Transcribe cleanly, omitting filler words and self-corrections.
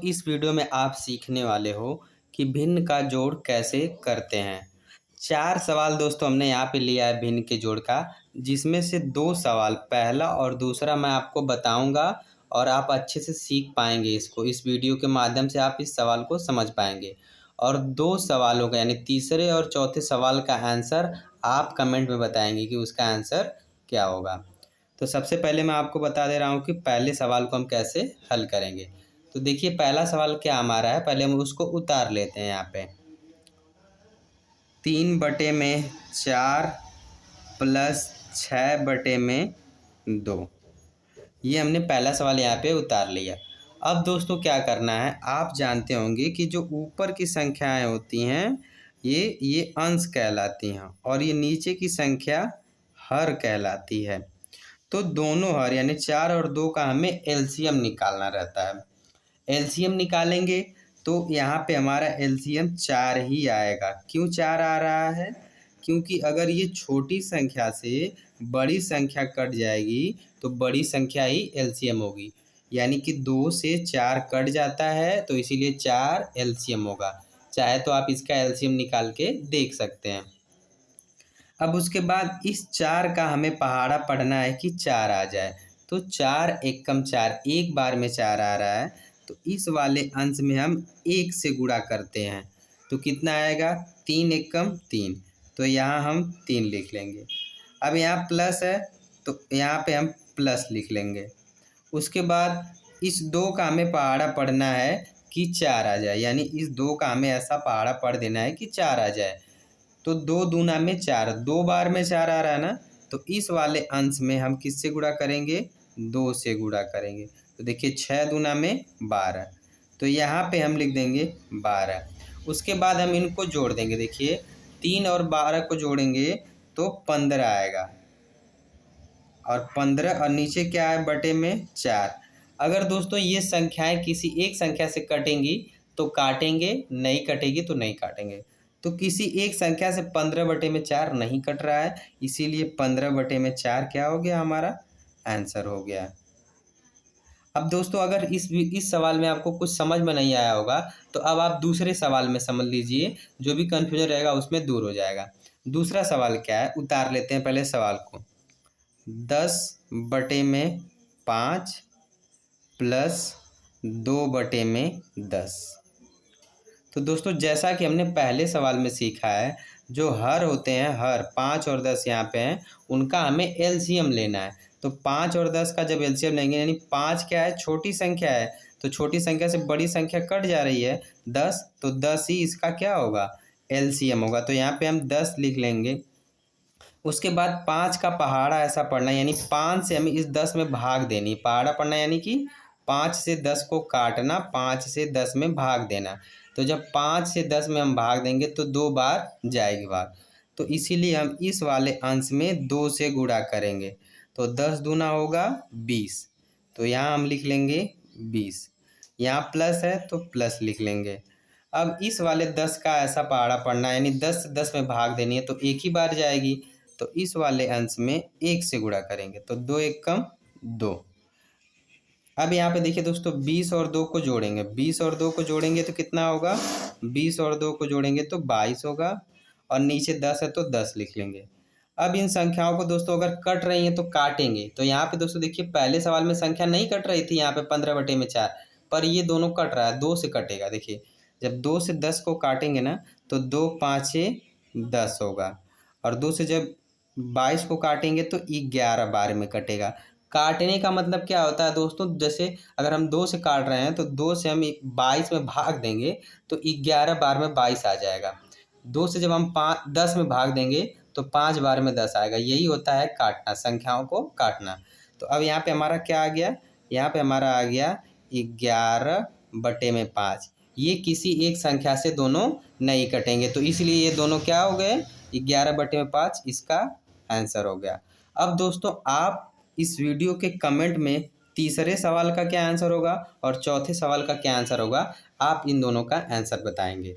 इस वीडियो में आप सीखने वाले हो कि भिन्न का जोड़ कैसे करते हैं। 4 सवाल दोस्तों हमने यहाँ पे लिया है भिन्न के जोड़ का, जिसमें से 2 सवाल पहला और दूसरा मैं आपको बताऊंगा और आप अच्छे से सीख पाएंगे इसको। इस वीडियो के माध्यम से आप इस सवाल को समझ पाएंगे और 2 सवालों का यानी तीसरे और चौथे सवाल का आंसर आप कमेंट में बताएंगे कि उसका आंसर क्या होगा। तो सबसे पहले मैं आपको बता दे रहा हूँ कि पहले सवाल को हम कैसे हल करेंगे। तो देखिए पहला सवाल क्या हमारा है, पहले हम उसको उतार लेते हैं। यहाँ पे 3/4 प्लस 6/2, ये हमने पहला सवाल यहाँ पे उतार लिया। अब दोस्तों क्या करना है, आप जानते होंगे कि जो ऊपर की संख्याएं होती हैं ये अंश कहलाती हैं और ये नीचे की संख्या हर कहलाती है। तो दोनों हर यानी 4 और 2 का हमें एलसीएम निकालना रहता है। एलसीएम निकालेंगे तो यहाँ पे हमारा एलसीएम 4 ही आएगा। क्यों 4 आ रहा है? क्योंकि अगर ये छोटी संख्या से बड़ी संख्या कट जाएगी तो बड़ी संख्या ही एलसीएम होगी, यानी कि 2 से 4 कट जाता है तो इसीलिए 4 एलसीएम होगा। चाहे तो आप इसका एलसीएम निकाल के देख सकते हैं। अब उसके बाद इस 4 का हमें पहाड़ा पढ़ना है कि 4 आ जाए। तो 4 एकम 4, एक बार में 4 आ रहा है तो इस वाले अंश में हम 1 से गुणा करते हैं तो कितना आएगा, 3 एकम 3, तो यहाँ हम 3 लिख लेंगे। अब यहाँ प्लस है तो यहाँ पे हम प्लस लिख लेंगे। उसके बाद इस 2 का हमें पहाड़ा पढ़ना है कि 4 आ जाए, यानी इस 2 का हमें ऐसा पहाड़ा पढ़ देना है कि 4 आ जाए। तो 2 दूना में 4, 2 बार में 4 आ रहा है ना, तो इस वाले अंश में हम किससे गुणा करेंगे, 2 से गुणा करेंगे। तो देखिए 6 दूना में 12, तो यहाँ पे हम लिख देंगे 12। उसके बाद हम इनको जोड़ देंगे। देखिए 3 और 12 को जोड़ेंगे तो 15 आएगा और 15 और नीचे क्या है बटे में 4। अगर दोस्तों ये संख्याएं किसी एक संख्या से कटेंगी तो काटेंगे, नहीं कटेगी तो नहीं काटेंगे। तो किसी एक संख्या से 15/4 नहीं कट रहा है, इसीलिए 15/4 क्या हो गया, हमारा आंसर हो गया। अब दोस्तों अगर इस सवाल में आपको कुछ समझ में नहीं आया होगा तो अब आप दूसरे सवाल में समझ लीजिए, जो भी कन्फ्यूजन रहेगा उसमें दूर हो जाएगा। दूसरा सवाल क्या है, उतार लेते हैं पहले सवाल को। 10/5 प्लस 2/10। तो दोस्तों जैसा कि हमने पहले सवाल में सीखा है, जो हर होते हैं, हर 5 और 10 यहाँ पे हैं, उनका हमें एलसीएम लेना है। तो 5 और 10 का जब एलसीएम लेंगे, यानी 5 क्या है, छोटी संख्या है, तो छोटी संख्या से बड़ी संख्या कट जा रही है 10, तो 10 ही इसका क्या होगा, एलसीएम होगा। तो यहाँ पे हम 10 लिख लेंगे। उसके बाद 5 का पहाड़ा ऐसा पढ़ना, यानी 5 से हमें इस 10 में भाग देनी, पहाड़ा पढ़ना यानी कि 5 से 10 को काटना, 5 से 10 में भाग देना। तो जब 5 से 10 में हम भाग देंगे तो 2 बार जाएगी भाग, तो इसीलिए हम इस वाले अंश में 2 से गुणा करेंगे। तो 10 दूना होगा 20, तो यहाँ हम लिख लेंगे 20। यहाँ प्लस है तो प्लस लिख लेंगे। अब इस वाले 10 का ऐसा पहाड़ा पढ़ना, यानी 10 से 10 में भाग देनी है तो एक ही बार जाएगी, तो इस वाले अंश में 1 से गुणा करेंगे तो 2 एकम 2। अब यहाँ पे देखिए दोस्तों 20 और 2 को जोड़ेंगे, 20 और 2 को जोड़ेंगे तो कितना होगा, 20 और 2 को जोड़ेंगे तो 22 होगा और नीचे 10 है तो 10 लिख लेंगे। अब इन संख्याओं को दोस्तों अगर कट रही हैं तो काटेंगे। तो यहाँ पे दोस्तों देखिए पहले सवाल में संख्या नहीं कट रही थी, यहाँ पे 15/4, पर ये दोनों कट रहा है, 2 से कटेगा। देखिए जब 2 से 10 को काटेंगे ना तो 2 5 10 होगा, और 2 से जब 22 को काटेंगे तो 11 बार में कटेगा। काटने का मतलब क्या होता है दोस्तों, जैसे अगर हम 2 से काट रहे हैं तो 2 से हम 22 में भाग देंगे तो 11 बार में 22 आ जाएगा। 2 से जब हम 10 में भाग देंगे तो 5 बार में 10 आएगा। यही होता है काटना, संख्याओं को काटना। तो अब यहाँ पे हमारा क्या आ गया, यहाँ पे हमारा आ गया 11/5। ये किसी एक संख्या से दोनों नहीं कटेंगे, तो इसलिए ये दोनों क्या हो गए, 11/5 इसका आंसर हो गया। अब दोस्तों आप इस वीडियो के कमेंट में तीसरे सवाल का क्या आंसर होगा और चौथे सवाल का क्या आंसर होगा, आप इन दोनों का आंसर बताएंगे।